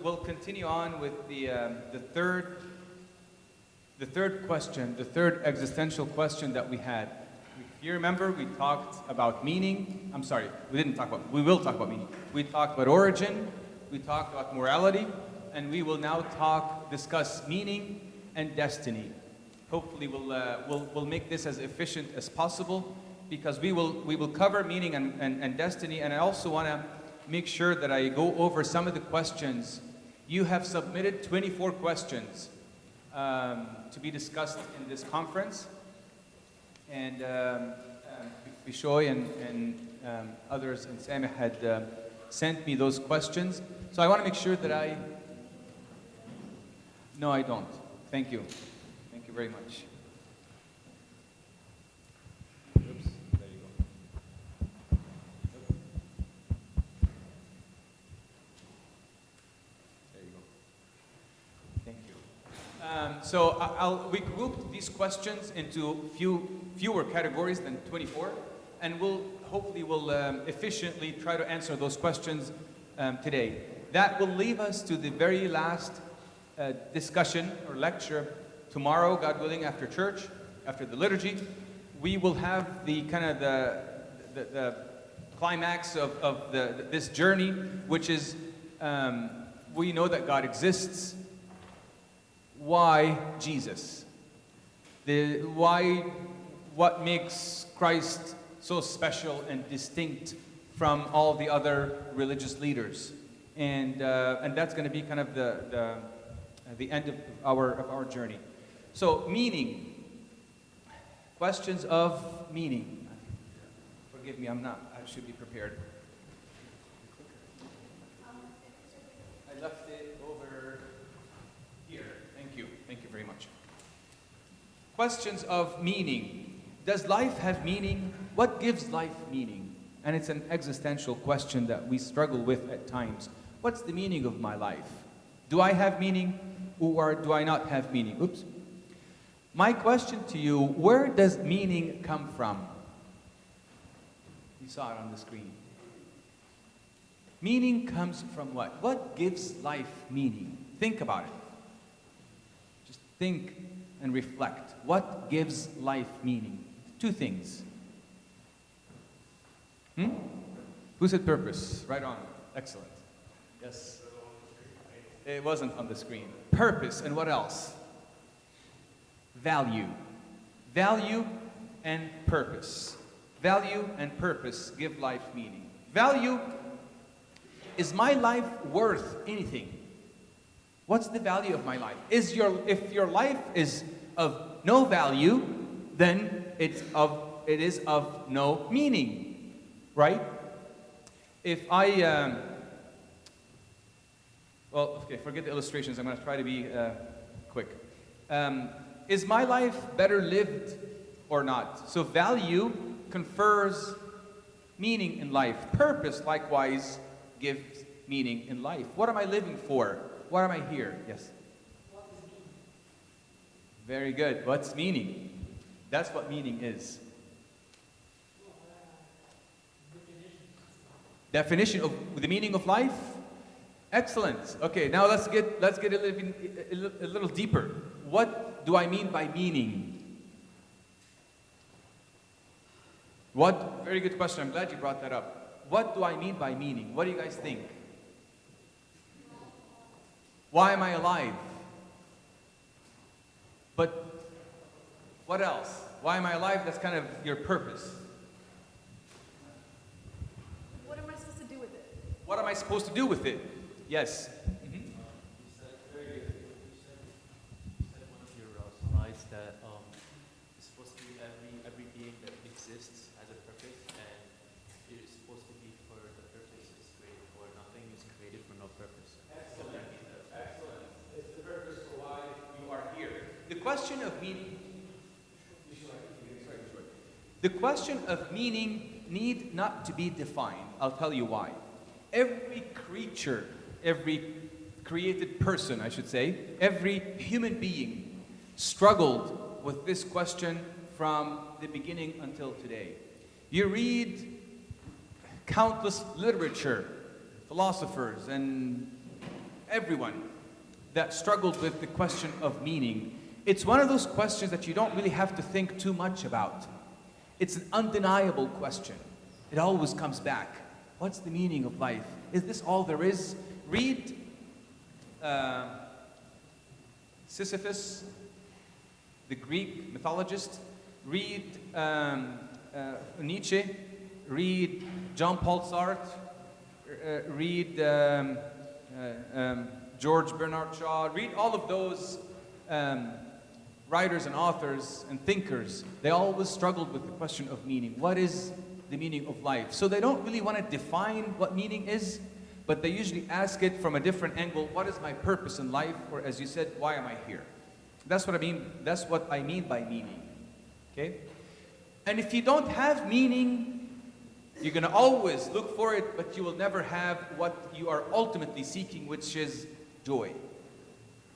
we'll continue on with the third question, the third existential question that we had. If you remember, we talked about meaning. I'm sorry, we didn't talk about. We will talk about meaning. We talked about origin. We talked about morality, and we will now discuss meaning and destiny. Hopefully, we'll make this as efficient as possible, because we will cover meaning and destiny. And I also want to make sure that I go over some of the questions. You have submitted 24 questions to be discussed in this conference, and Bishoy and others and Sameh had sent me those questions. So I want to make sure that No, I don't. Thank you. Thank you very much. Oops, there you go. There you go. Thank you. So we grouped these questions into fewer categories than 24, and hopefully we'll efficiently try to answer those questions today. That will leave us to the very last discussion or lecture tomorrow, God willing, after church, after the liturgy. We will have the kind of the climax of this journey, which is we know that God exists. Why Jesus? What makes Christ so special and distinct from all the other religious leaders? And that's going to be kind of the end of our journey. So, meaning. Questions of meaning. Forgive me, I should be prepared. I left it over here. Thank you very much. Questions of meaning. Does life have meaning? What gives life meaning? And it's an existential question that we struggle with at times. What's the meaning of my life? Do I have meaning, or do I not have meaning? Oops. My question to you, where does meaning come from? You saw it on the screen. Meaning comes from what? What gives life meaning? Think about it. Just think and reflect. What gives life meaning? Two things. Who said purpose? Right on. Excellent. Yes. It wasn't on the screen. Purpose, and what else? Value. Value and purpose. Value and purpose give life meaning. Value, is my life worth anything? What's the value of my life? If your life is of no value, then it is of no meaning, right? If I well, okay, forget the illustrations. I'm going to try to be quick. Is my life better lived or not? So value confers meaning in life. Purpose, likewise, gives meaning in life. What am I living for? Why am I here? Yes? What is meaning? Very good. What's meaning? That's what meaning is. Definition of the meaning of life? Excellent. Okay, now let's get a little deeper. What do I mean by meaning? Very good question. I'm glad you brought that up. What do I mean by meaning? What do you guys think? Why am I alive? But what else? Why am I alive? That's kind of your purpose. What am I supposed to do with it? What am I supposed to do with it? Yes. That it's supposed to be every being that exists has a purpose, and it is supposed to be for the purpose it's created for. Nothing is created for no purpose. Excellent. Excellent. It's the purpose for why you are here. The question of meaning. The question of meaning need not to be defined. I'll tell you why. Every creature, every created person, I should say, every human being struggled with this question from the beginning until today. You read countless literature, philosophers, and everyone that struggled with the question of meaning. It's one of those questions that you don't really have to think too much about. It's an undeniable question. It always comes back. What's the meaning of life? Is this all there is? Read Sisyphus, the Greek mythologist. Read Nietzsche. Read Jean-Paul Sartre. Read George Bernard Shaw. Read all of those writers and authors and thinkers. They always struggled with the question of meaning. What is the meaning of life? So they don't really want to define what meaning is, but they usually ask it from a different angle. What is my purpose in life? Or as you said, why am I here? That's what I mean. That's what I mean by meaning. Okay? And if you don't have meaning, you're going to always look for it, but you will never have what you are ultimately seeking, which is joy.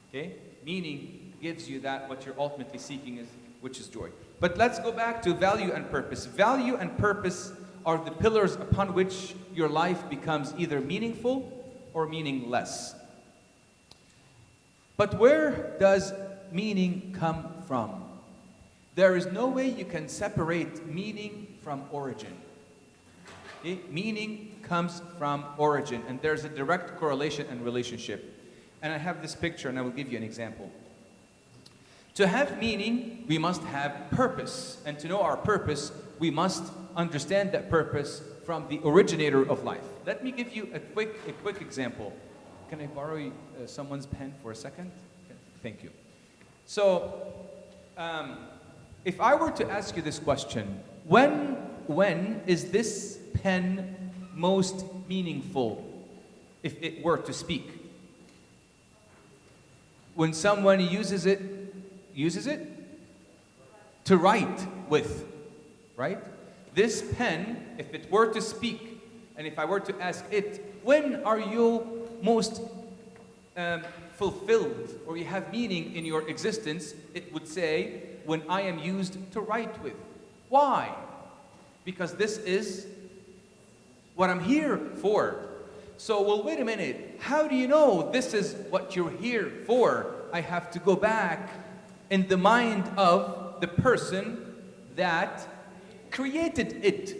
Okay? Meaning gives you that, what you're ultimately seeking is, which is joy. But let's go back to value and purpose. Value and purpose are the pillars upon which your life becomes either meaningful or meaningless. But where does meaning come from? There is no way you can separate meaning from origin. Okay? Meaning comes from origin, and there's a direct correlation and relationship. And I have this picture, and I will give you an example. To have meaning, we must have purpose. And to know our purpose, we must understand that purpose from the originator of life. Let me give you a quick example. Can I borrow someone's pen for a second? Okay. Thank you. So, if I were to ask you this question, when is this pen most meaningful if it were to speak? When someone uses it to write with, right? This pen, if it were to speak, and if I were to ask it, when are you most fulfilled, or you have meaning in your existence, it would say, when I am used to write with. Why? Because this is what I'm here for. So, well, wait a minute. How do you know this is what you're here for? I have to go back in the mind of the person that created it.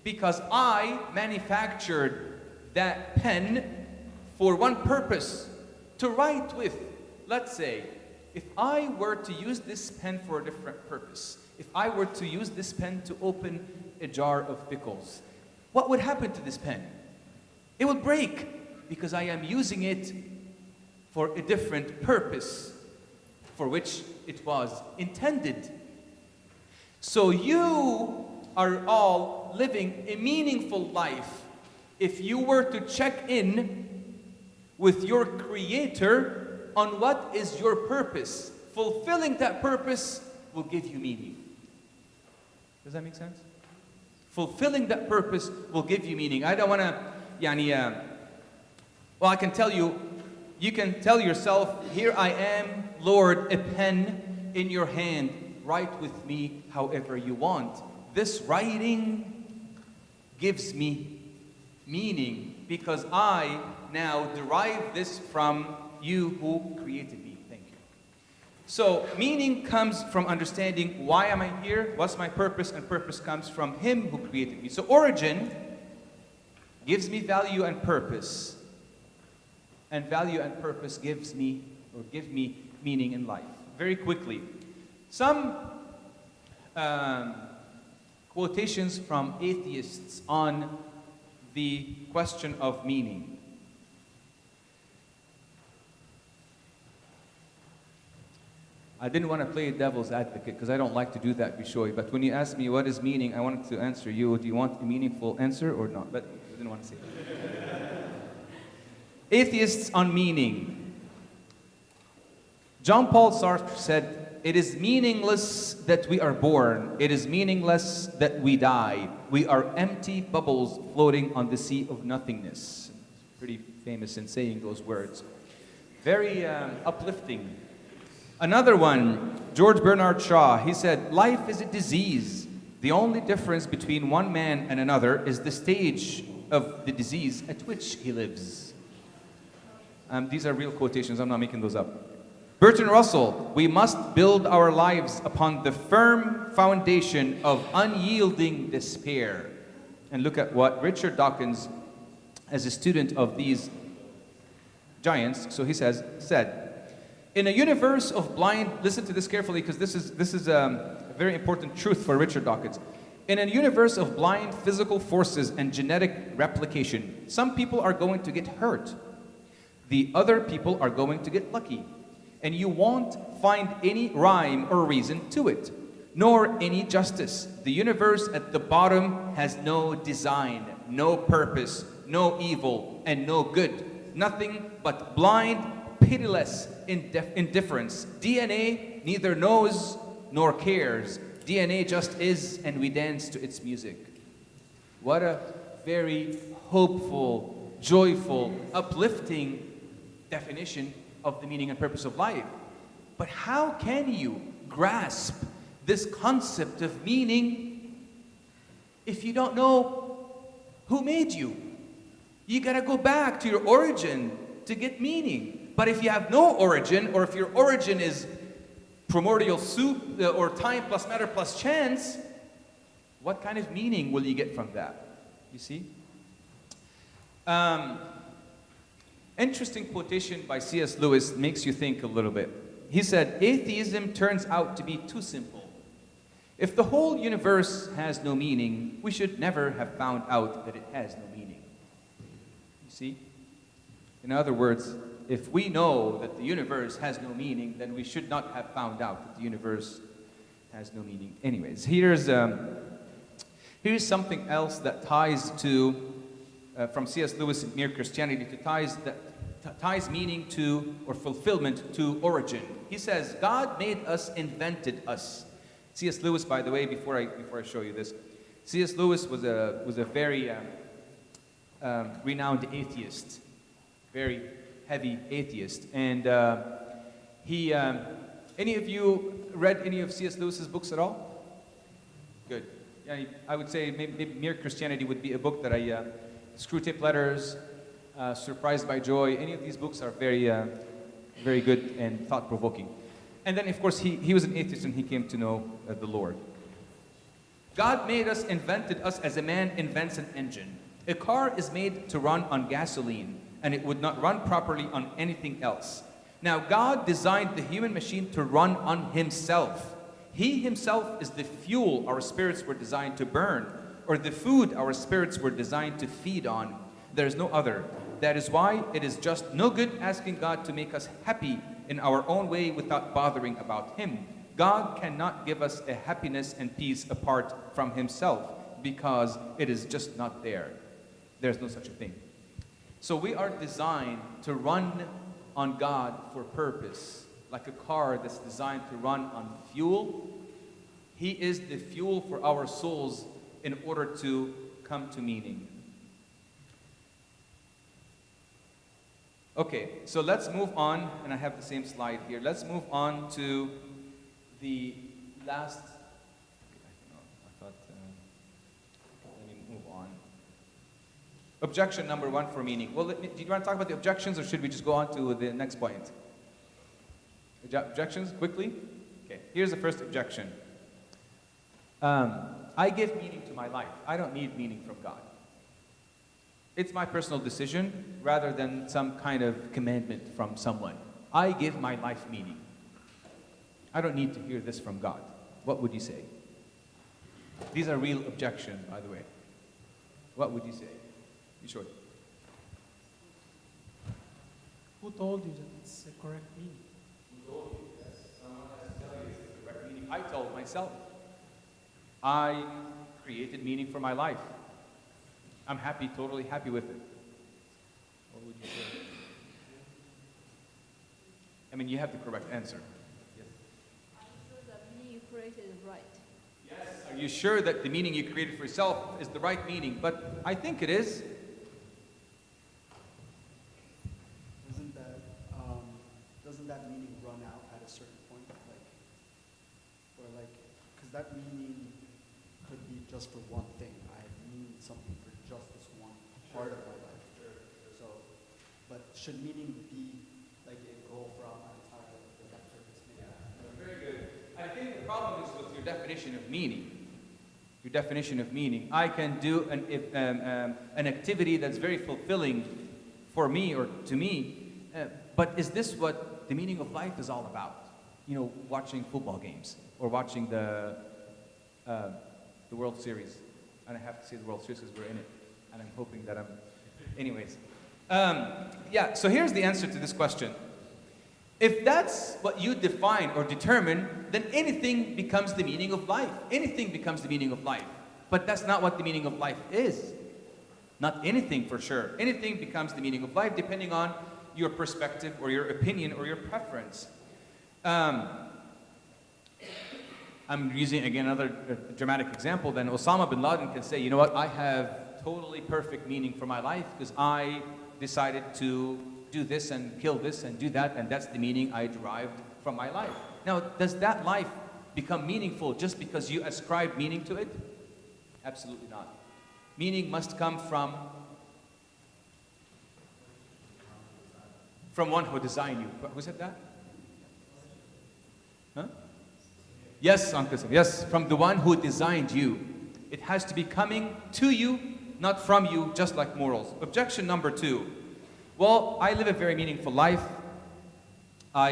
Because I manufactured that pen for one purpose, to write with. Let's say, if I were to use this pen for a different purpose, if I were to use this pen to open a jar of pickles, what would happen to this pen? It would break, because I am using it for a different purpose for which it was intended. So you are all living a meaningful life if you were to check in with your Creator on what is your purpose. Fulfilling that purpose will give you meaning. Does that make sense? Fulfilling that purpose will give you meaning. I don't want to, well, I can tell you, you can tell yourself, here I am, Lord, a pen in your hand. Write with me however you want. This writing gives me meaning because I now derive this from you who created me. Thank you. So meaning comes from understanding why am I here, what's my purpose, and purpose comes from Him who created me. So origin gives me value and purpose. And value and purpose give me meaning in life. Very quickly, some quotations from atheists on the question of meaning. I didn't want to play devil's advocate because I don't like to do that, Bishoy. But when you asked me what is meaning, I wanted to answer you. Do you want a meaningful answer or not? But I didn't want to say that. Atheists on meaning. Jean-Paul Sartre said, "It is meaningless that we are born. It is meaningless that we die. We are empty bubbles floating on the sea of nothingness." Pretty famous in saying those words. Very uplifting. Another one, George Bernard Shaw, he said, "Life is a disease. The only difference between one man and another is the stage of the disease at which he lives." These are real quotations, I'm not making those up. Bertrand Russell, we must build our lives upon the firm foundation of unyielding despair. And look at what Richard Dawkins, as a student of these giants, so he said, in a universe of blind, listen to this carefully because this is a very important truth for Richard Dawkins. In a universe of blind physical forces and genetic replication, some people are going to get hurt. The other people are going to get lucky. And you won't find any rhyme or reason to it, nor any justice. The universe at the bottom has no design, no purpose, no evil, and no good. Nothing but blind, pitiless indifference. DNA neither knows nor cares. DNA just is, and we dance to its music. What a very hopeful, joyful, uplifting definition of the meaning and purpose of life. But how can you grasp this concept of meaning if you don't know who made you? You gotta go back to your origin to get meaning. But if you have no origin, or if your origin is primordial soup or time plus matter plus chance, what kind of meaning will you get from that? You see? Interesting quotation by C.S. Lewis makes you think a little bit. He said, atheism turns out to be too simple. If the whole universe has no meaning, we should never have found out that it has no meaning. You see? In other words, if we know that the universe has no meaning, then we should not have found out that the universe has no meaning. Anyways, here's something else that ties to, from C.S. Lewis in Mere Christianity, ties meaning to, or fulfillment to, origin. He says, God made us, invented us. C.S. Lewis, by the way, before I show you this, C.S. Lewis was a very renowned atheist, very heavy atheist, and any of you read any of C.S. Lewis's books at all? Good. Yeah, I would say maybe Mere Christianity would be a book that Screwtape Letters, Surprised by Joy, any of these books are very, very good and thought-provoking. And then, of course, he was an atheist and he came to know the Lord. God made us, invented us as a man invents an engine. A car is made to run on gasoline, and it would not run properly on anything else. Now, God designed the human machine to run on himself. He himself is the fuel our spirits were designed to burn, or the food our spirits were designed to feed on. There is no other. That is why it is just no good asking God to make us happy in our own way without bothering about him. God cannot give us a happiness and peace apart from himself because it is just not there. There's no such a thing. So we are designed to run on God for purpose, like a car that's designed to run on fuel. He is the fuel for our souls in order to come to meaning. Okay, so let's move on, and I have the same slide here. Let's move on to the last. Let me move on. Objection number one for meaning. Well, do you want to talk about the objections, or should we just go on to the next point? Objections, quickly? Okay, here's the first objection. I give meaning to my life. I don't need meaning from God. It's my personal decision rather than some kind of commandment from someone. I give my life meaning. I don't need to hear this from God. What would you say? These are real objections, by the way. What would you say? You sure? Who told you that it's the correct meaning? Who told you? Yes, someone has to tell you it's the correct meaning. I told myself. I created meaning for my life. I'm happy, totally happy with it. What would you say? I mean, you have the correct answer. Yes. Are you sure that meaning you created is right? Yes. Are you sure that the meaning you created for yourself is the right meaning? But I think it is. Doesn't that meaning run out at a certain point? Because that meaning could be just for one thing. I mean something for just this one part of my life. So, but should meaning be like a goal for our entire that purpose? Very good. I think the problem is with your definition of meaning. Your definition of meaning. I can do an activity that's very fulfilling for me or to me, but is this what the meaning of life is all about? You know, watching football games or watching the World Series. And I have to say the World Series because we're in it, and I'm hoping that I'm. Anyways, yeah. So here's the answer to this question. If that's what you define or determine, then anything becomes the meaning of life. Anything becomes the meaning of life. But that's not what the meaning of life is. Not anything for sure. Anything becomes the meaning of life depending on your perspective or your opinion or your preference. I'm using again another dramatic example. Then Osama bin Laden can say, you know what, I have totally perfect meaning for my life because I decided to do this and kill this and do that, and that's the meaning I derived from my life. Now, does that life become meaningful just because you ascribe meaning to it? Absolutely not. Meaning must come from one who designed you. Who said that? Huh? Yes, Uncle Sam. Yes, from the one who designed you. It has to be coming to you, not from you, just like morals. Objection number 2. Well, I live a very meaningful life. I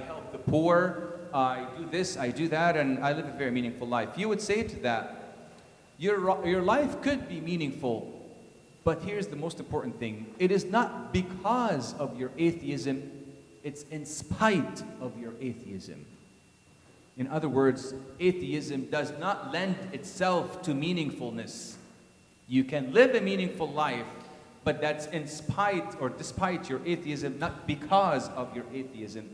help the poor. I do this, I do that, and I live a very meaningful life. You would say to that, your life could be meaningful, but here's the most important thing. It is not because of your atheism, it's in spite of your atheism. In other words, atheism does not lend itself to meaningfulness. You can live a meaningful life, but that's in spite or despite your atheism, not because of your atheism.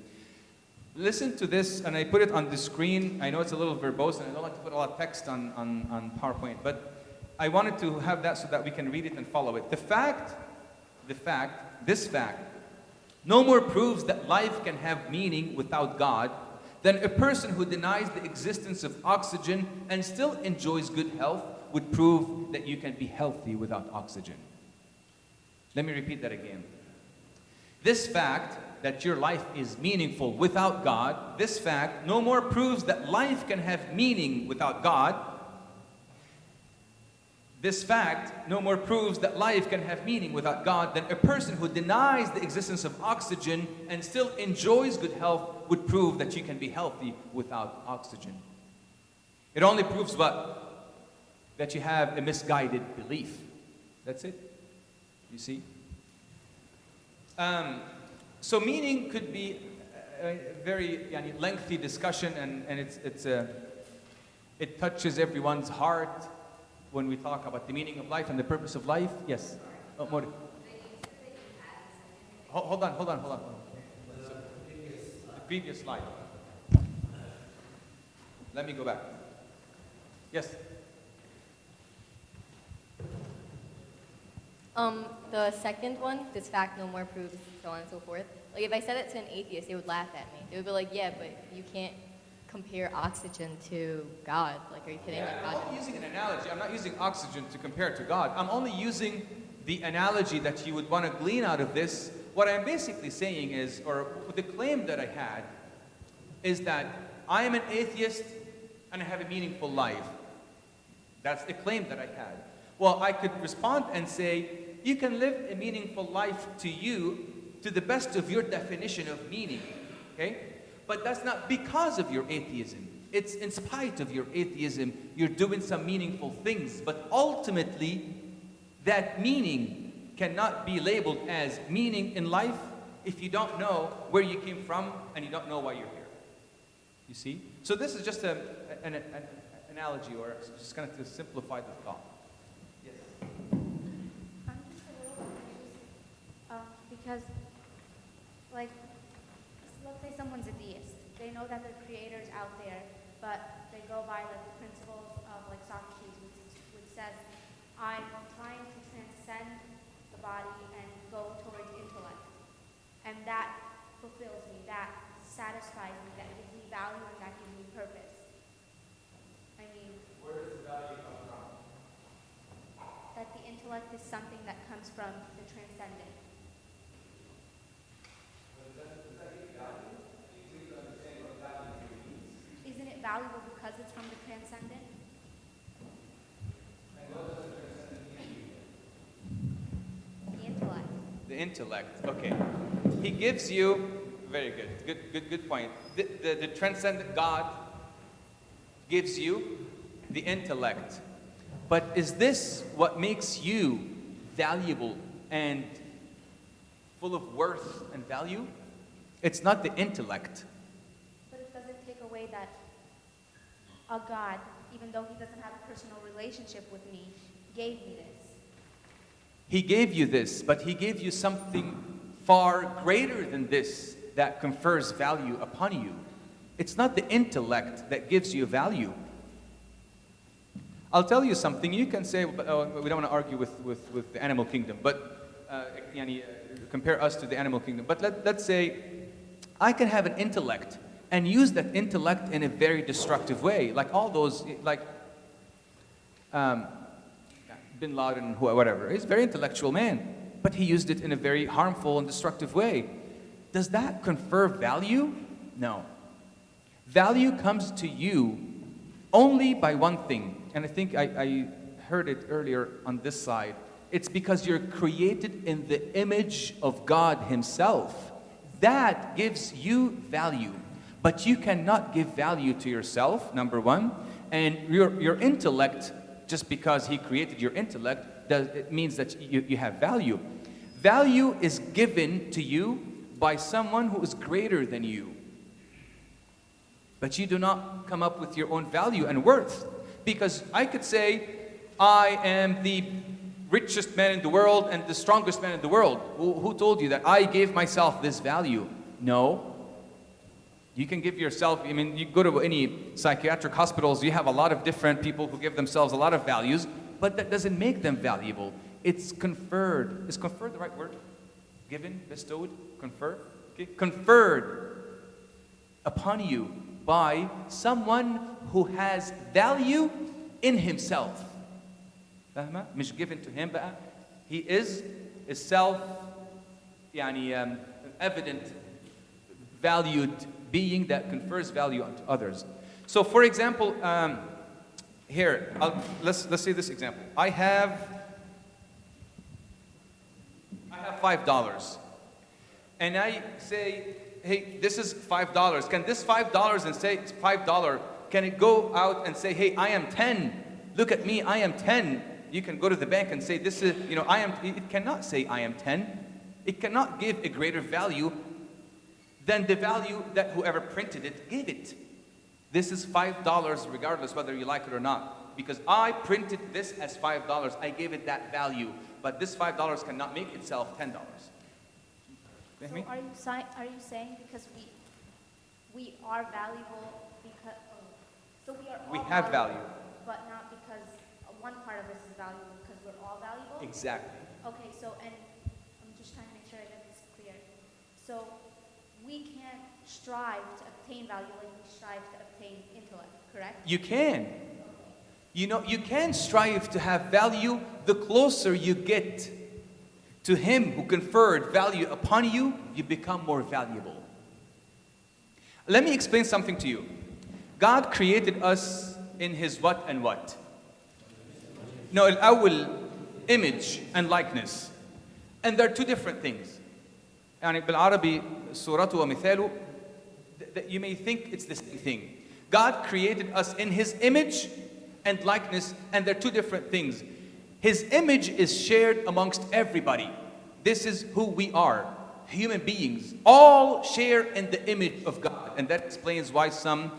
Listen to this, and I put it on the screen. I know it's a little verbose, and I don't like to put a lot of text on PowerPoint, but I wanted to have that so that we can read it and follow it. This fact, no more proves that life can have meaning without God than a person who denies the existence of oxygen and still enjoys good health would prove that you can be healthy without oxygen. Let me repeat that again. This fact that your life is meaningful without God, this fact no more proves that life can have meaning without God. This fact no more proves that life can have meaning without God than a person who denies the existence of oxygen and still enjoys good health would prove that you can be healthy without oxygen. It only proves what? That you have a misguided belief. That's it. You see? So meaning could be a very lengthy discussion, and it touches everyone's heart when we talk about the meaning of life and the purpose of life. Yes. Oh, Mori. Hold on. So, the previous slide. Let me go back. Yes. The second one, this fact no more proves, so on and so forth. Like, if I said it to an atheist, they would laugh at me. They would be like, yeah, but you can't compare oxygen to God. Like, are you kidding? Yeah, Like, I'm only using an analogy. I'm not using oxygen to compare to God. I'm only using the analogy that you would want to glean out of this. What I'm basically saying is, or the claim that I had, is that I am an atheist and I have a meaningful life. That's the claim that I had. Well, I could respond and say, you can live a meaningful life to you to the best of your definition of meaning, okay? But that's not because of your atheism. It's in spite of your atheism, you're doing some meaningful things. But ultimately, that meaning cannot be labeled as meaning in life if you don't know where you came from and you don't know why you're here. You see? So this is just an analogy, or just kind of to simplify the thought. Yes? I'm just a little confused because, like, let's say someone's a deist. They know that the creator's out there, but they go by like the principles of like Socrates, which says, I'm trying to transcend the body and go towards intellect. And that fulfills me, that satisfies me, that gives me value, and that gives me purpose. I mean, Where does the value come from? that the intellect is something that comes from the transcendent. Isn't it valuable because it's from the transcendent? The intellect. The intellect, okay. He gives you, very good point. The transcendent God gives you the intellect. But is this what makes you valuable and full of worth and value? It's not the intellect. But it doesn't take away that a God, even though he doesn't have a personal relationship with me, gave me this. He gave you this, but he gave you something far greater than this that confers value upon you. It's not the intellect that gives you value. I'll tell you something. You can say, we don't want to argue with the animal kingdom, but compare us to the animal kingdom. But let's say I can have an intellect and use that intellect in a very destructive way, like all those, like Bin Laden, whatever. He's a very intellectual man, but he used it in a very harmful and destructive way. Does that confer value? No. Value comes to you only by one thing, and I think I heard it earlier on this side. It's because you're created in the image of God himself. That gives you value. But you cannot give value to yourself, number one, and your intellect, just because he created your intellect, it means that you have value. Value is given to you by someone who is greater than you. But you do not come up with your own value and worth. Because I could say, I am the richest man in the world and the strongest man in the world. Who told you that? I gave myself this value. No. You can give yourself, I mean, you go to any psychiatric hospitals, you have a lot of different people who give themselves a lot of values, but that doesn't make them valuable. It's conferred. Is conferred the right word? Given, bestowed, confer? Okay. Conferred upon you by someone who has value in himself. فاهمة؟ مش given to him بقى. He is a self, evident, valued being that confers value onto others. So, for example, here, let's say this example. I have $5, and I say, hey, this is $5. Can this $5 and say it's $5? Can it go out and say, hey, I am 10? Look at me, I am 10. You can go to the bank and say, this is, I am. It cannot say I am 10. It cannot give a greater value than the value that whoever printed it gave it. This is $5 regardless whether you like it or not. Because I printed this as $5. I gave it that value. But this $5 cannot make itself $10. So are you saying because we are valuable because we have value, but not because one part of us is valuable because we're all valuable? Exactly. Okay, so and I'm just trying to make sure I get this clear. So we can't strive to obtain value like we strive to obtain intellect, correct? You can. You can strive to have value. The closer you get to him who conferred value upon you, you become more valuable. Let me explain something to you. God created us in his what and what? No, الأول, image and likeness. And they're two different things. يعني بالعربي صورته ومثاله, you may think it's the same thing. God created us in his image and likeness, and they're two different things. His image is shared amongst everybody. This is who we are. Human beings all share in the image of God. And that explains why some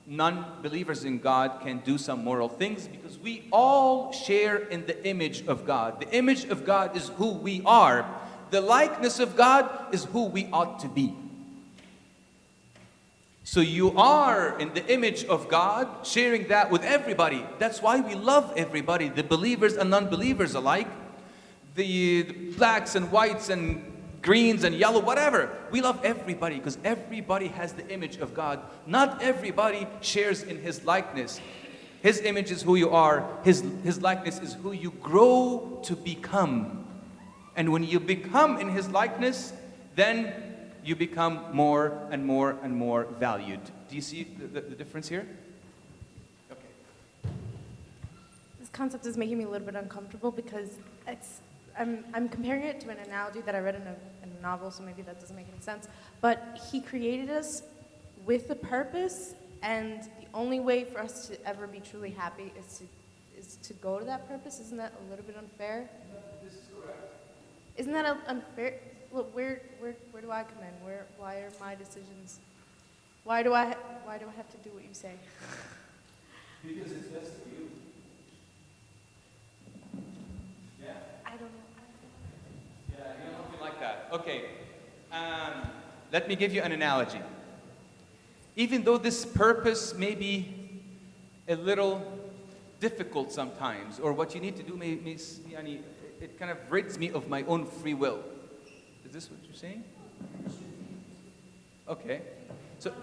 non-believers in God can do some moral things, because we all share in the image of God. The image of God is who we are. The likeness of God is who we ought to be. So you are in the image of God, sharing that with everybody. That's why we love everybody, the believers and non-believers alike, the blacks and whites and greens and yellow, whatever. We love everybody because everybody has the image of God. Not everybody shares in his likeness. His image is who you are. His likeness is who you grow to become. And when you become in his likeness, then you become more and more and more valued. Do you see the difference here? Okay. This concept is making me a little bit uncomfortable because I'm comparing it to an analogy that I read in a novel, so maybe that doesn't make any sense. But he created us with a purpose, and the only way for us to ever be truly happy is to go to that purpose. Isn't that a little bit unfair? This is correct. Isn't that unfair? Look, where do I come in? Why are my decisions? Why do I have to do what you say? Because it's best for you. Yeah. I don't know. Yeah, you know, something like that. Okay. Let me give you an analogy. Even though this purpose may be a little difficult sometimes, or what you need to do it kind of rids me of my own free will. Is this what you're saying? Okay. So.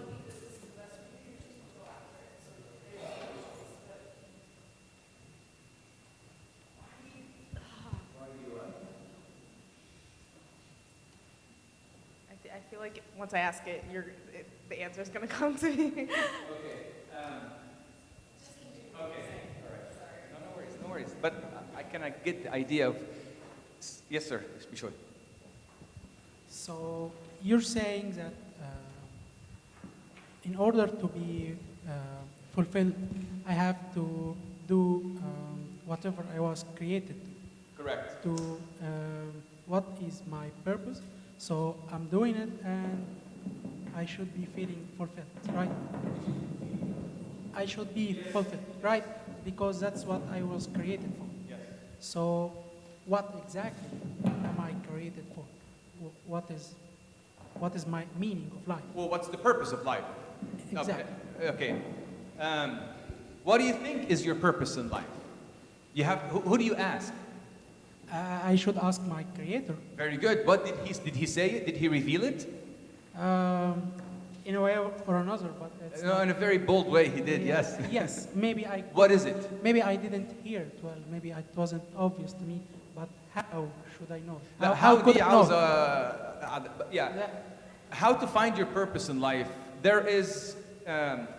I feel like once I ask it, the answer is going to come to me. Okay. Okay. All right. No worries. No worries. But I kind of get the idea of. Yes, sir. Be sure. So you're saying that in order to be fulfilled, I have to do whatever I was created Correct. to. What is my purpose? So I'm doing it, and I should be feeling fulfilled, right? I should be fulfilled, right? Because that's what I was created for. Yes. So what exactly am I created for? What is my meaning of life? Well, what's the purpose of life? Exactly. Okay. What do you think is your purpose in life? You have. Who do you ask? I should ask my creator. Very good. What did he say it? Did he reveal it? In a way or another, but it's No, in a very bold way he did. Yes. Yes, maybe What is it? maybe I didn't hear it well. Maybe it wasn't obvious to me. But how should I know? How Yeah. How to find your purpose in life? There is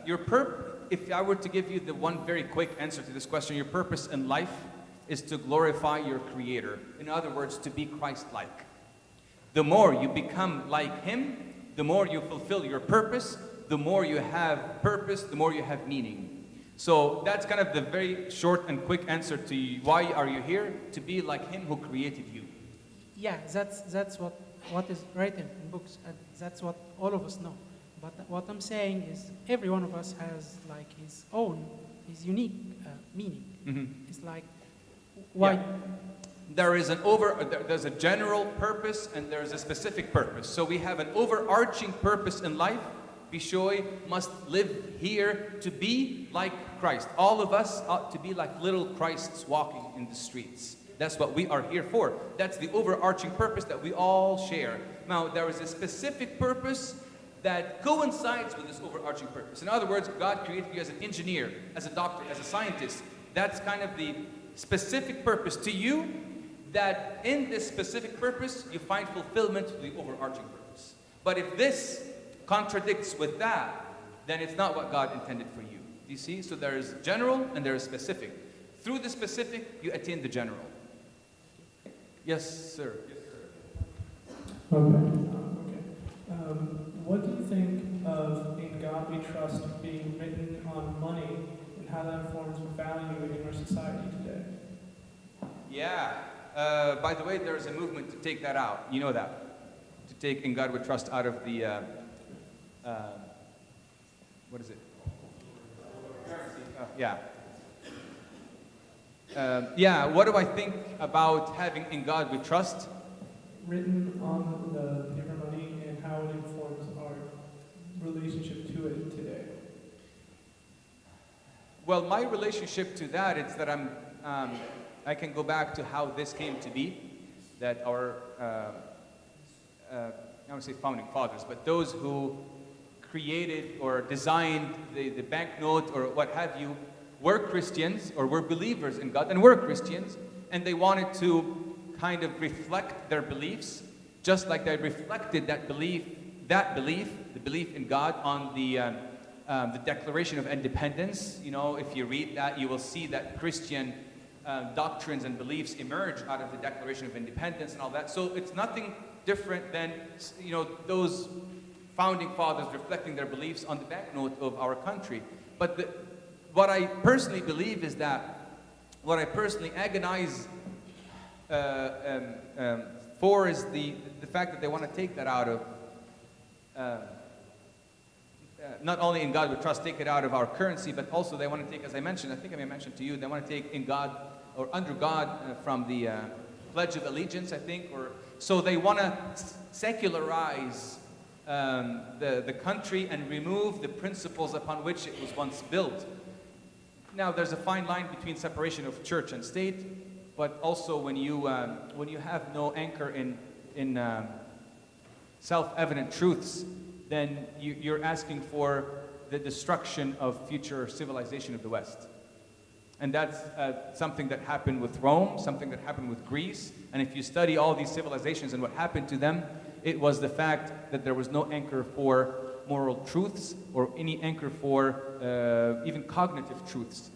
your If I were to give you the one very quick answer to this question, your purpose in life is to glorify your Creator. In other words, to be Christ-like. The more you become like Him, the more you fulfill your purpose, the more you have purpose, the more you have meaning. So that's kind of the very short and quick answer to you. Why are you here? To be like Him who created you. Yeah, that's what is written in books, and that's what all of us know. But what I'm saying is, every one of us has like his unique meaning. Mm-hmm. It's like, why? Yeah. There's a general purpose and there's a specific purpose. So we have an overarching purpose in life. Bishoy must live here to be like Christ. All of us ought to be like little Christs walking in the streets. That's what we are here for. That's the overarching purpose that we all share. Now, there is a specific purpose that coincides with this overarching purpose. In other words, God created you as an engineer, as a doctor, as a scientist. That's kind of the specific purpose to you, that in this specific purpose, you find fulfillment to the overarching purpose. But if this contradicts with that, then it's not what God intended for you. Do you see? So there is general and there is specific. Through the specific, you attain the general. Yes, sir. Yes, sir. Okay. What do you think of "In God We Trust" being written on money, and how that informs value in our society today? Yeah. By the way, there's a movement to take that out. You know that. To take "In God We Trust" out of the, what is it? Yeah. Yeah, what do I think about having "In God We Trust"? Written on the paper money, and how it informs our relationship to it today. Well, my relationship to that is that I can go back to how this came to be, that our, I don't say founding fathers, but those who created or designed the banknote or what have you, were Christians or were believers in God and were Christians, and they wanted to kind of reflect their beliefs, just like they reflected that belief that belief, the belief in God, on the Declaration of Independence. You know, if you read that, you will see that Christian doctrines and beliefs emerge out of the Declaration of Independence and all that. So it's nothing different than, you know, those founding fathers reflecting their beliefs on the banknote of our country. But what I personally believe is that, what I personally agonize for is the fact that they want to take that out of, not only in God we trust, take it out of our currency, but also they want to take, as I mentioned, I think I may mention to you, they want to take in God, or under God, from the Pledge of Allegiance, I think, or so they want to secularize the country and remove the principles upon which it was once built. Now, there's a fine line between separation of church and state, but also when you have no anchor in self-evident truths, then you're asking for the destruction of future civilization of the West. And that's something that happened with Rome, something that happened with Greece. And if you study all these civilizations and what happened to them, it was the fact that there was no anchor for moral truths or any anchor for even cognitive truths.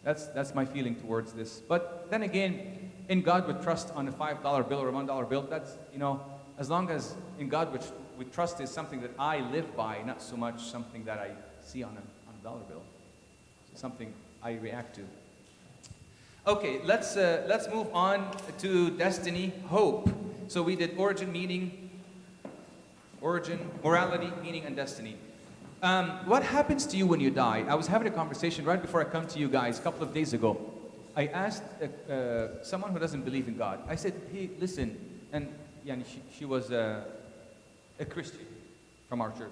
That's my feeling towards this. But then again, in God we trust on a $5 bill or a $1 bill. That's, you know, as long as in God which we trust is something that I live by, not so much something that I see on a dollar bill. So something I react to. Okay, let's move on to destiny, hope. So we did origin, morality, meaning, and destiny. What happens to you when you die? I was having a conversation right before I come to you guys a couple of days ago. I asked someone who doesn't believe in God. I said, hey, listen, and she was a Christian from our church.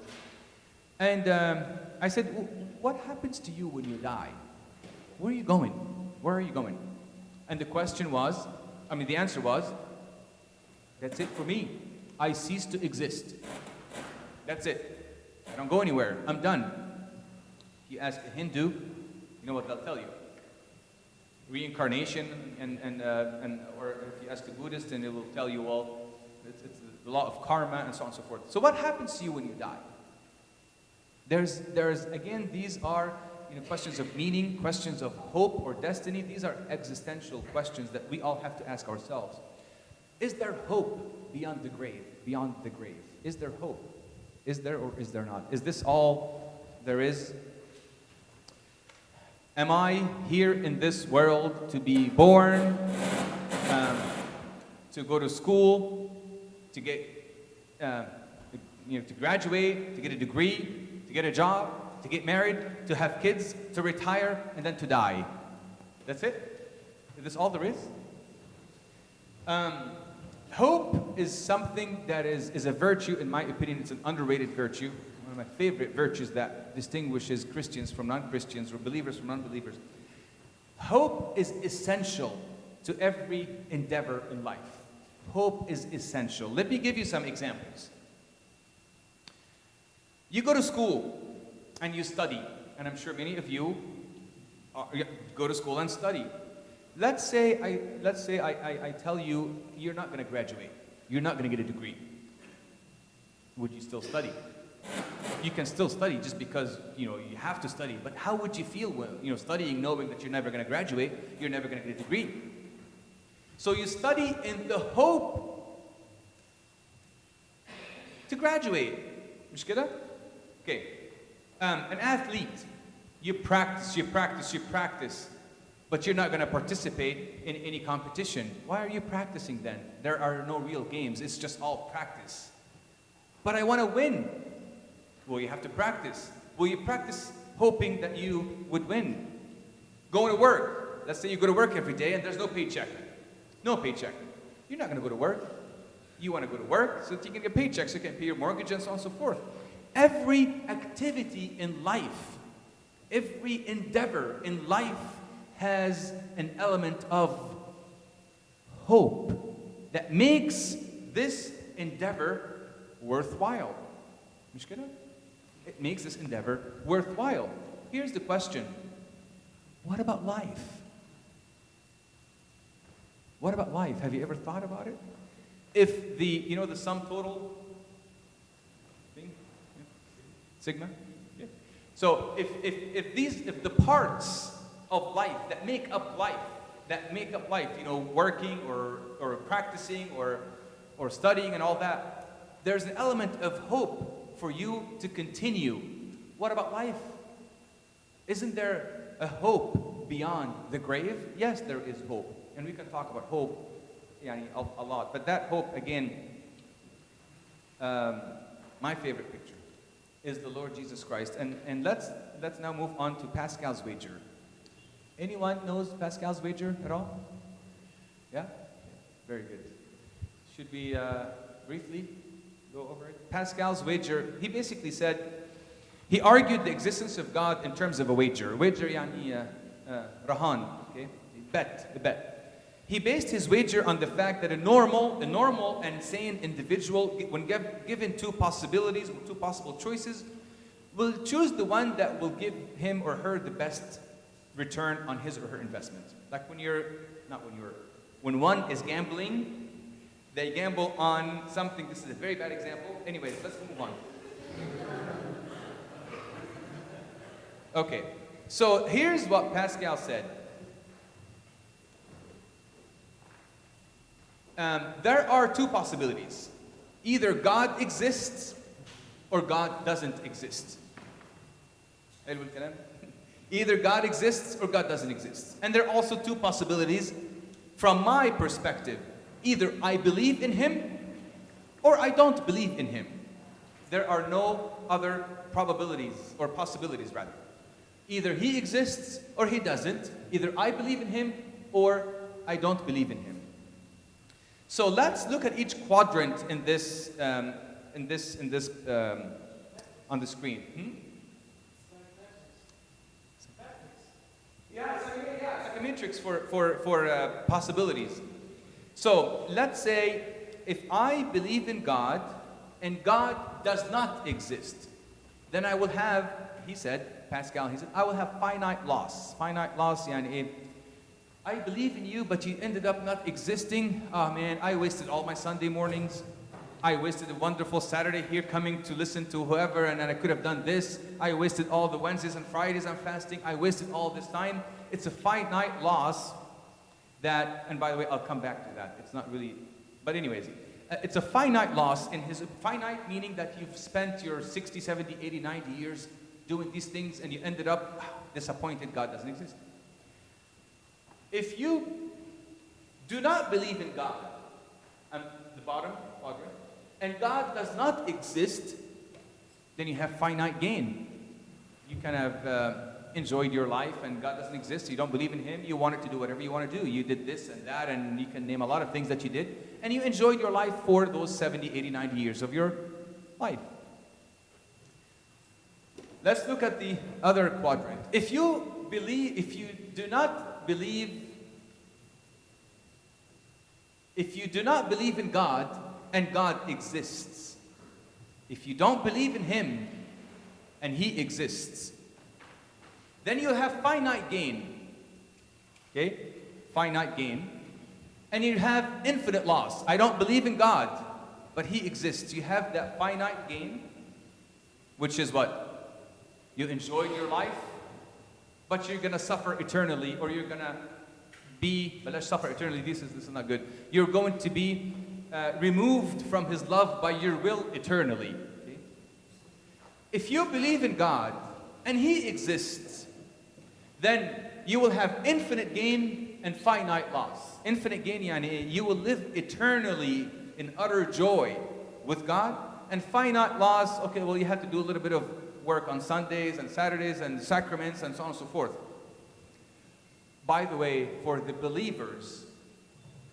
And I said, what happens to you when you die? Where are you going? Where are you going? And the answer was, that's it for me. I cease to exist. That's it. I don't go anywhere. I'm done. If you ask a Hindu, you know what they'll tell you. Reincarnation, or if you ask a Buddhist, and it will tell you, well, it's the law of karma, and so on and so forth. So what happens to you when you die? There's again, these are questions of meaning, questions of hope or destiny. These are existential questions that we all have to ask ourselves. Is there hope beyond the grave? Beyond the grave? Is there hope? Is there or is there not? Is this all there is? Am I here in this world to be born, to go to school, to get, to graduate, to get a degree, to get a job, to get married, to have kids, to retire, and then to die? That's it? Is this all there is? Hope is something that is a virtue, in my opinion. It's an underrated virtue. One of my favorite virtues that distinguishes Christians from non-Christians or believers from unbelievers. Hope is essential to every endeavor in life. Hope is essential. Let me give you some examples. You go to school and you study, and I'm sure many of you go to school and study. Let's say I tell you you're not going to graduate. You're not going to get a degree. Would you still study? You can still study just because you have to study. But how would you feel when studying, knowing that you're never going to graduate, you're never going to get a degree? So you study in the hope to graduate. مش كده? Okay. An athlete, you practice, but you're not going to participate in any competition. Why are you practicing then? There are no real games. It's just all practice. But I want to win. Well, you have to practice. Will you practice hoping that you would win? Going to work. Let's say you go to work every day and there's no paycheck. No paycheck. You're not going to go to work. You want to go to work so that you can get paychecks, so you can pay your mortgage and so on and so forth. Every activity in life, every endeavor in life has an element of hope that makes this endeavor worthwhile. مش كده? It makes this endeavor worthwhile. Here's the question. What about life? What about life? Have you ever thought about it? If the sum total Sigma? Yeah. So if the parts of life that make up life, you know, working or practicing or studying and all that, there's an element of hope for you to continue. What about life? Isn't there a hope beyond the grave? Yes, there is hope. And we can talk about hope a lot. But that hope, again, my favorite picture is the Lord Jesus Christ. And let's now move on to Pascal's wager. Anyone knows Pascal's wager at all? Yeah? Very good. Should we briefly go over it? Pascal's wager, he basically said, he argued the existence of God in terms of a wager. Wager yani rahan, okay? A bet. He based his wager on the fact that a normal and sane individual, when given two possibilities, or two possible choices, will choose the one that will give him or her the best return on his or her investment. Like when one is gambling, they gamble on something. This is a very bad example. Anyways, let's move on. Okay, so here's what Pascal said. There are two possibilities. Either God exists or God doesn't exist. Either God exists or God doesn't exist. And there are also two possibilities from my perspective. Either I believe in him or I don't believe in him. There are no other probabilities or possibilities rather. Either he exists or he doesn't. Either I believe in him or I don't believe in him. So let's look at each quadrant in this on the screen. Yeah, it's like a matrix for possibilities. So let's say if I believe in God and God does not exist, then I will have, Pascal, I will have finite loss. Finite loss, yani, I believe in you, but you ended up not existing. Oh man, I wasted all my Sunday mornings. I wasted a wonderful Saturday here coming to listen to whoever, and then I could have done this. I wasted all the Wednesdays and Fridays I'm fasting. I wasted all this time. It's a finite loss that, and by the way, I'll come back to that. It's not really, but anyways, it's a finite loss. In his finite meaning that you've spent your 60, 70, 80, 90 years doing these things, and you ended up disappointed God doesn't exist. If you do not believe in God, the bottom quadrant, and God does not exist, then you have finite gain. You kind of enjoyed your life and God doesn't exist, you don't believe in him, you wanted to do whatever you want to do. You did this and that, and you can name a lot of things that you did, and you enjoyed your life for those 70, 80, 90 years of your life. Let's look at the other quadrant. If you do not believe in God and God exists, if you don't believe in him and he exists, then you have finite gain. Okay? Finite gain. And you have infinite loss. I don't believe in God, but he exists. You have that finite gain, which is what? You enjoyed your life, but you're going to suffer eternally, or you're going to be, but let's suffer eternally, this is not good. You're going to be removed from his love by your will eternally. Okay? If you believe in God and he exists, then you will have infinite gain and finite loss. Infinite gain, yani, you will live eternally in utter joy with God, and finite loss, okay, well, you have to do a little bit of work on Sundays and Saturdays and sacraments and so on and so forth. By the way, for the believers,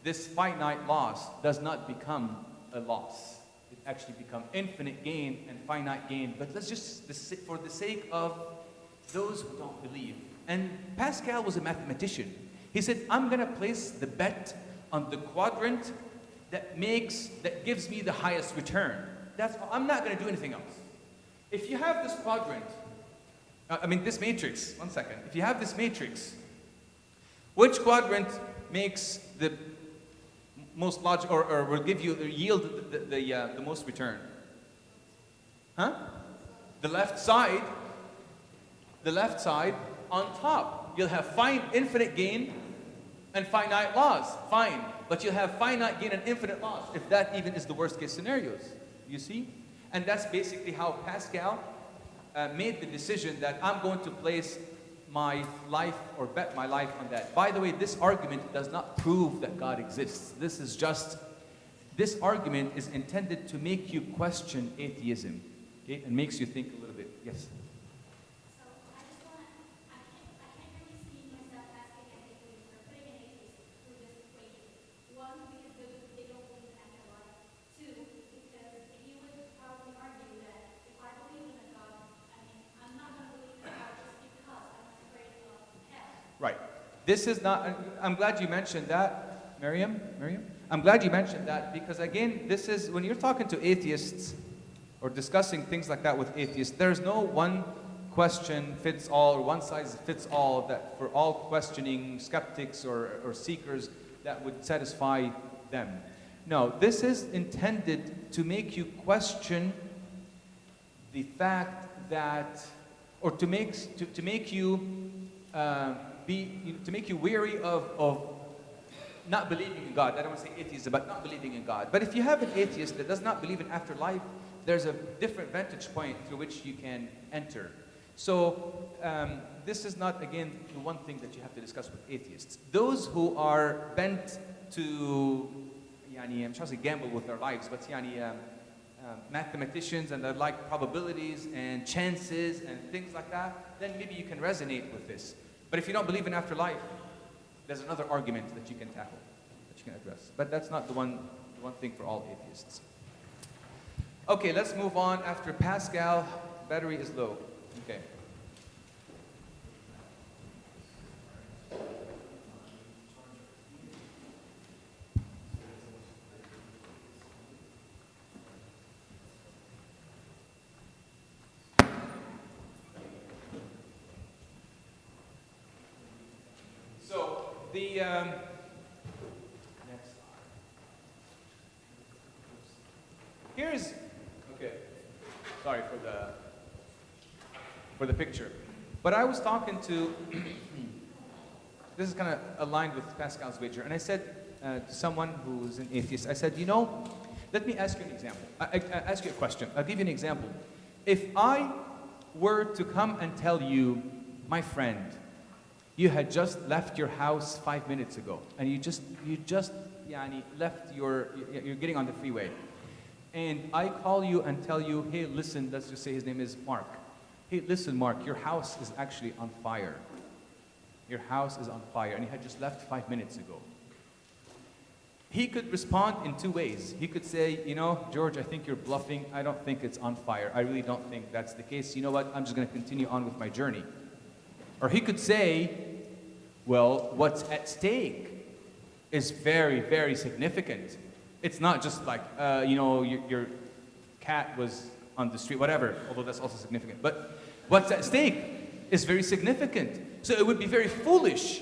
this finite loss does not become a loss. It actually becomes infinite gain and finite gain. But let's just, for the sake of those who don't believe. And Pascal was a mathematician. He said, I'm going to place the bet on the quadrant that gives me the highest return. That's all. I'm not going to do anything else. If you have this quadrant, this matrix, one second. If you have this matrix, which quadrant makes the most logical, or will give you, yield the most return? Huh? The left side on top. You'll have infinite gain and finite loss. Fine. But you'll have finite gain and infinite loss, if that even is the worst case scenarios. You see? And that's basically how Pascal made the decision that I'm going to place my life or bet my life on that. By the way, this argument does not prove that God exists. This argument is intended to make you question atheism, okay? And makes you think a little bit. Yes? Right. This is not, I'm glad you mentioned that, Miriam. I'm glad you mentioned that because again, this is, when you're talking to atheists or discussing things like that with atheists, there's no one question fits all or one size fits all that for all questioning skeptics or seekers that would satisfy them. No, this is intended to make you question the fact that, or to make you weary of not believing in God. I don't want to say atheism, but not believing in God. But if you have an atheist that does not believe in afterlife, there's a different vantage point through which you can enter. So this is not, again, the one thing that you have to discuss with atheists. Those who are bent to, I'm trying to say gamble with their lives, but mathematicians and they like probabilities and chances and things like that, then maybe you can resonate with this. But if you don't believe in afterlife, there's another argument that you can tackle, that you can address. But that's not the one thing for all atheists. Okay, let's move on. After Pascal, battery is low. Okay. So the next. Here's okay. Sorry for the picture, but I was talking to. This is kind of aligned with Pascal's wager, and I said to someone who's an atheist, I said, let me ask you an example. I ask you a question. I'll give you an example. If I were to come and tell you, my friend, you had just left your house 5 minutes ago, and you just left you're getting on the freeway, and I call you and tell you, hey, listen, let's just say his name is Mark. Hey, listen, Mark, your house is actually on fire. Your house is on fire, and you had just left 5 minutes ago. He could respond in two ways. He could say, George, I think you're bluffing. I don't think it's on fire. I really don't think that's the case. You know what? I'm just going to continue on with my journey. Or he could say, well, what's at stake is very, very significant. It's not just like, your cat was on the street, whatever, although that's also significant. But what's at stake is very significant. So it would be very foolish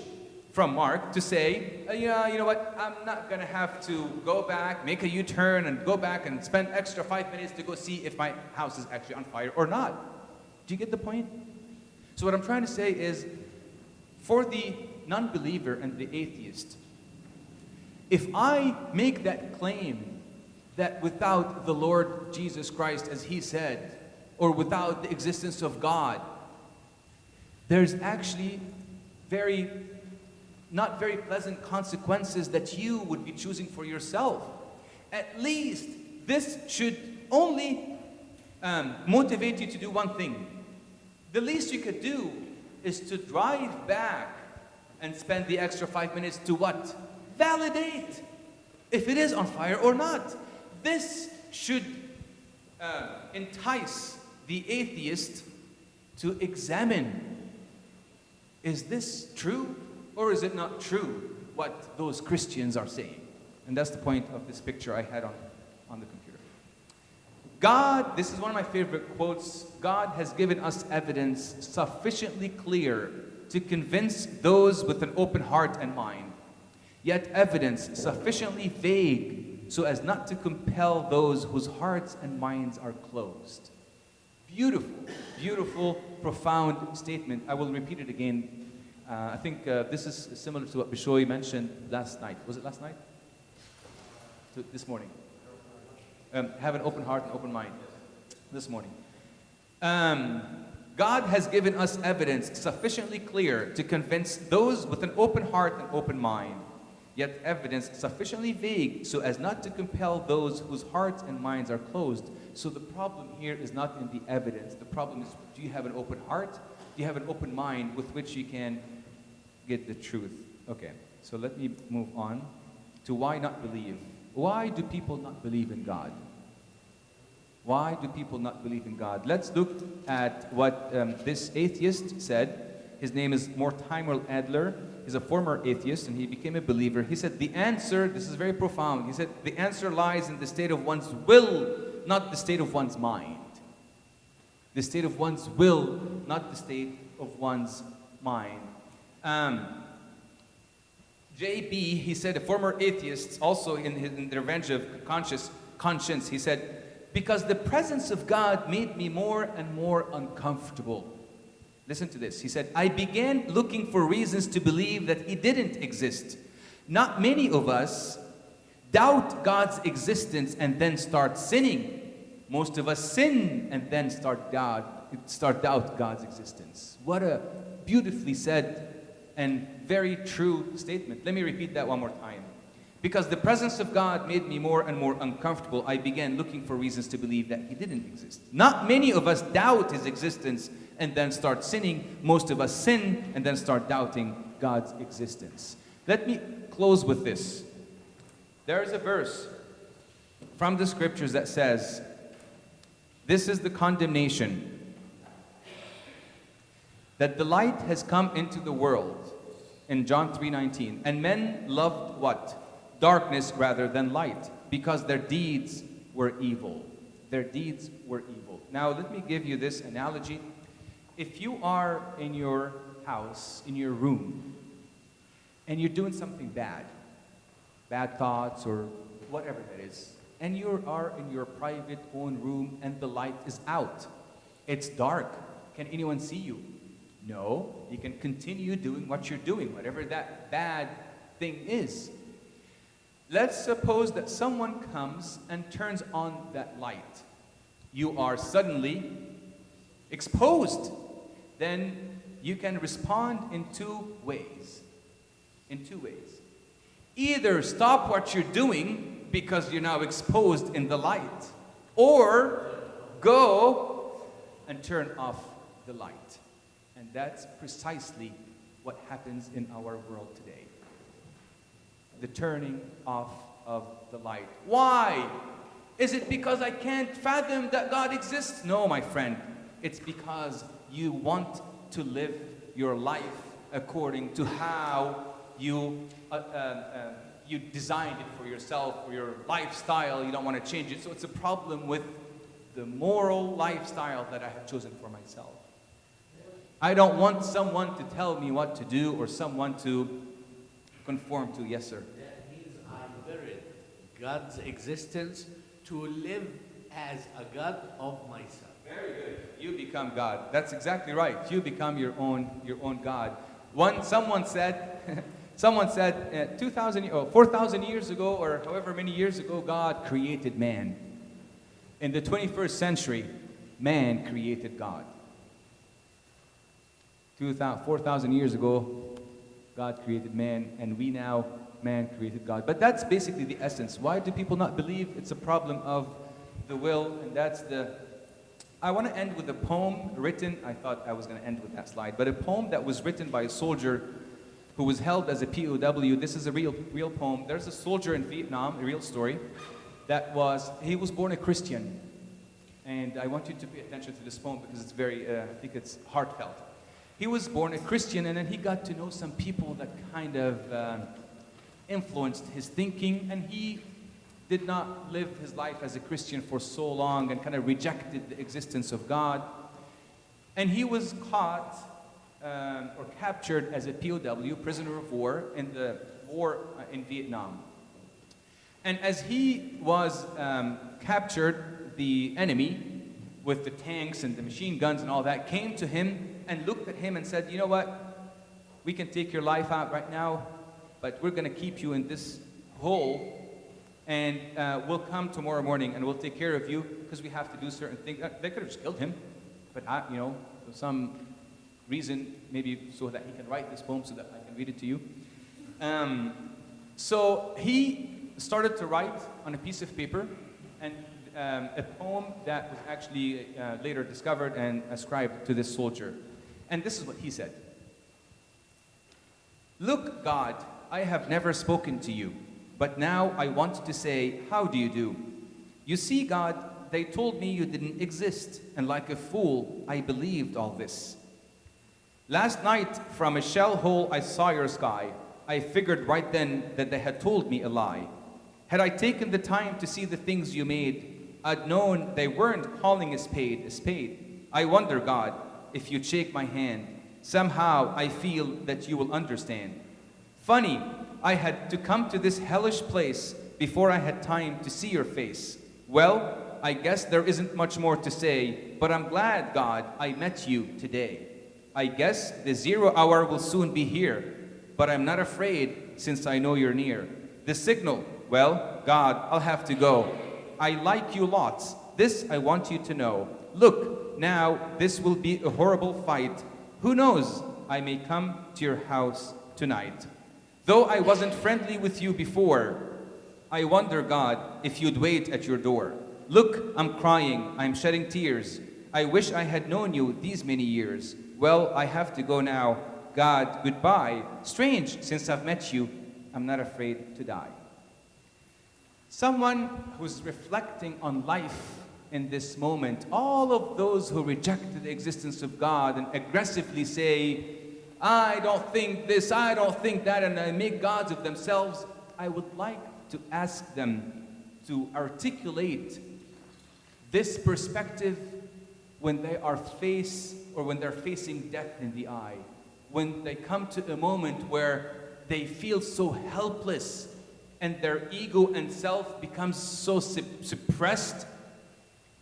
from Mark to say, you know what, I'm not going to have to go back, make a U-turn, and go back and spend extra 5 minutes to go see if my house is actually on fire or not. Do you get the point? So what I'm trying to say is, for the non-believer and the atheist, if I make that claim that without the Lord Jesus Christ, as he said, or without the existence of God, there's actually not very pleasant consequences that you would be choosing for yourself. At least this should only motivate you to do one thing. The least you could do is to drive back and spend the extra 5 minutes to what? Validate if it is on fire or not. This should entice the atheist to examine, is this true or is it not true what those Christians are saying? And that's the point of this picture I had on the computer. God, this is one of my favorite quotes, God has given us evidence sufficiently clear to convince those with an open heart and mind, yet evidence sufficiently vague so as not to compel those whose hearts and minds are closed. Beautiful, beautiful, profound statement. I will repeat it again. I think this is similar to what Bishoy mentioned last night. Was it last night? This morning. Have an open heart and open mind. This morning. God has given us evidence sufficiently clear to convince those with an open heart and open mind, yet evidence sufficiently vague so as not to compel those whose hearts and minds are closed. So the problem here is not in the evidence. The problem is, do you have an open heart? Do you have an open mind with which you can get the truth? Okay, so let me move on to why not believe. Why do people not believe in God? Why do people not believe in God? Let's look at what this atheist said. His name is Mortimer Adler. He's a former atheist and he became a believer. He said the answer, this is very profound, he said the answer lies in the state of one's will, not the state of one's mind. The state of one's will, not the state of one's mind. J.B., he said, a former atheist, also in the Revenge of Conscience, he said, because the presence of God made me more and more uncomfortable. Listen to this. He said, I began looking for reasons to believe that He didn't exist. Not many of us doubt God's existence and then start sinning. Most of us sin and then start doubt God's existence. What a beautifully said and very true statement. Let me repeat that one more time. Because the presence of God made me more and more uncomfortable, I began looking for reasons to believe that He didn't exist. Not many of us doubt His existence and then start sinning. Most of us sin and then start doubting God's existence. Let me close with this. There is a verse from the scriptures that says, this is the condemnation, that the light has come into the world, in John 3:19, and men loved what? Darkness rather than light, because their deeds were evil. Their deeds were evil. Now, let me give you this analogy. If you are in your house, in your room, and you're doing something bad thoughts or whatever that is, and you are in your private own room and the light is out, it's dark. Can anyone see you? No. You can continue doing what you're doing, whatever that bad thing is. Let's suppose that someone comes and turns on that light. You are suddenly exposed. Then you can respond in two ways. Either stop what you're doing because you're now exposed in the light, or go and turn off the light. And that's precisely what happens in our world today. The turning off of the light. Why? Is it because I can't fathom that God exists? No, my friend. It's because you want to live your life according to how you designed it for yourself, for your lifestyle. You don't want to change it. So it's a problem with the moral lifestyle that I have chosen for myself. I don't want someone to tell me what to do or someone to conform to. Yes, sir. That means I buried God's existence to live as a God of myself. Very good. You become God. That's exactly right. You become your own God. Someone said 4,000 years ago, or however many years ago, God created man. In the 21st century, man created God. 4,000 years ago, God created man, and man created God. But that's basically the essence. Why do people not believe? It's a problem of the will, and I want to end with a poem written, I thought I was going to end with that slide, but a poem that was written by a soldier who was held as a POW. This is a real poem. There's a soldier in Vietnam, a real story, he was born a Christian. And I want you to pay attention to this poem because it's I think it's heartfelt. He was born a Christian, and then he got to know some people that kind of influenced his thinking, and he did not live his life as a Christian for so long and kind of rejected the existence of God. And he was caught or captured as a POW, prisoner of war, in the war in Vietnam. And as he was captured, the enemy with the tanks and the machine guns and all that came to him and looked at him and said, you know what, we can take your life out right now, but we're going to keep you in this hole, and we'll come tomorrow morning and we'll take care of you because we have to do certain things. They could have just killed him, but for some reason, maybe so that he can write this poem so that I can read it to you. So he started to write on a piece of paper, and a poem that was actually later discovered and ascribed to this soldier. And this is what he said. Look, God, I have never spoken to you, but now I want to say, how do you do? You see, God, they told me you didn't exist, and like a fool, I believed all this. Last night, from a shell hole, I saw your sky. I figured right then that they had told me a lie. Had I taken the time to see the things you made, I'd known they weren't calling a spade a spade. I wonder, God, if you'd shake my hand, somehow I feel that you will understand. Funny, I had to come to this hellish place before I had time to see your face. Well, I guess there isn't much more to say, but I'm glad, God, I met you today. I guess the 0 hour will soon be here, but I'm not afraid since I know you're near. The signal, well, God, I'll have to go. I like you lots. This I want you to know. Look, now this will be a horrible fight. Who knows? I may come to your house tonight. Though I wasn't friendly with you before, I wonder, God, if you'd wait at your door. Look, I'm crying. I'm shedding tears. I wish I had known you these many years. Well, I have to go now. God, goodbye. Strange, since I've met you, I'm not afraid to die. Someone who's reflecting on life in this moment, all of those who rejected the existence of God and aggressively say, I don't think this, I don't think that, and they make gods of themselves, I would like to ask them to articulate this perspective when they are when they're facing death in the eye, when they come to a moment where they feel so helpless and their ego and self becomes so suppressed,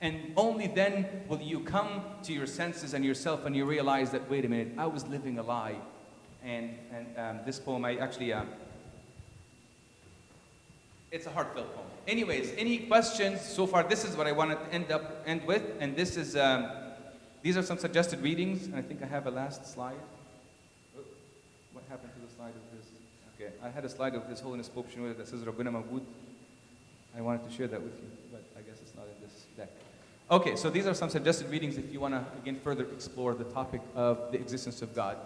and only then will you come to your senses and yourself and you realize that, wait a minute, I was living a lie. And this poem, it's a heartfelt poem. Anyways, any questions so far? This is what I wanted to end with, and this is, these are some suggested readings, and I think I have a last slide. Oh, what happened to the slide of this? Okay, I had a slide of His Holiness Pope Shenouda that says Rabbuna Mawud. I wanted to share that with you, but I guess it's not in this deck. Okay, so these are some suggested readings if you want to, again, further explore the topic of the existence of God.